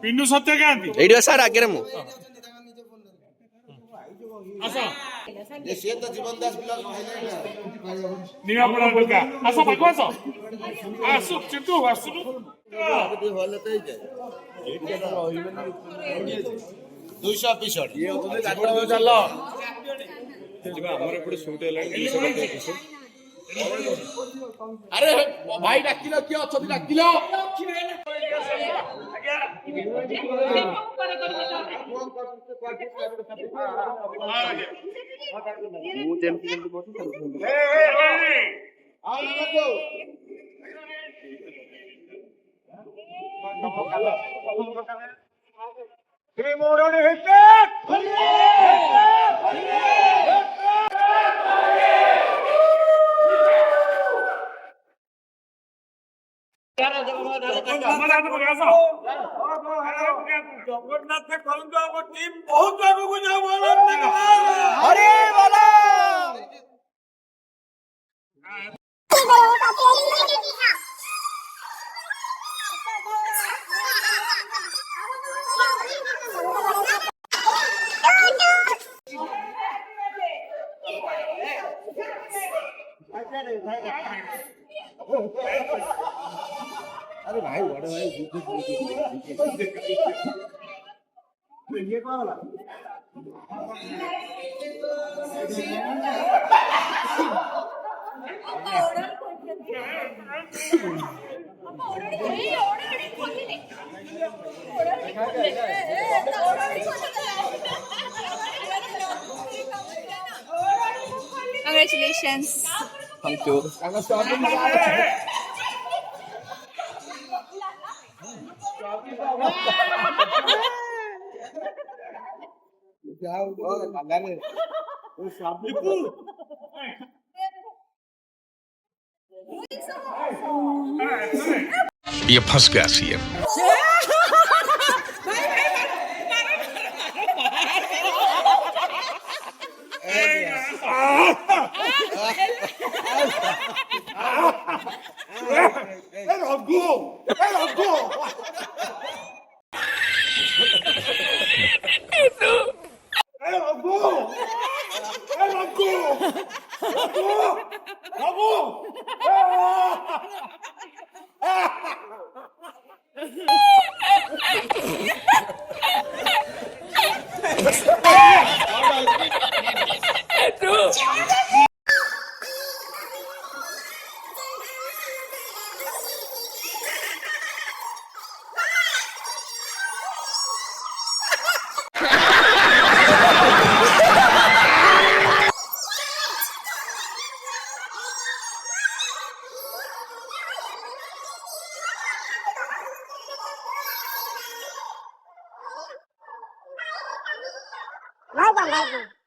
पिंडू Satyakant eddy sir आगे मु असा जे शेत जीवन दास बिला निवापुरा टोका असा पाकवास असु चितू असु हॉल ते जाय 200 एपिसोड ये होतो जातो चाललो जिबा हमर एपडे शूट हेलानी अरे भाई डाकिलो कियो अछती डाकिलो मु जेमति जेमति बोलतो जगन्नाथ कहूँ टीम बहुत आगे को जाओ अरे वाला अरे भाई बड़े भाई ये कौन वाला Congratulations. Thank you. ये फंस गया सीएम Vai, vai, vai.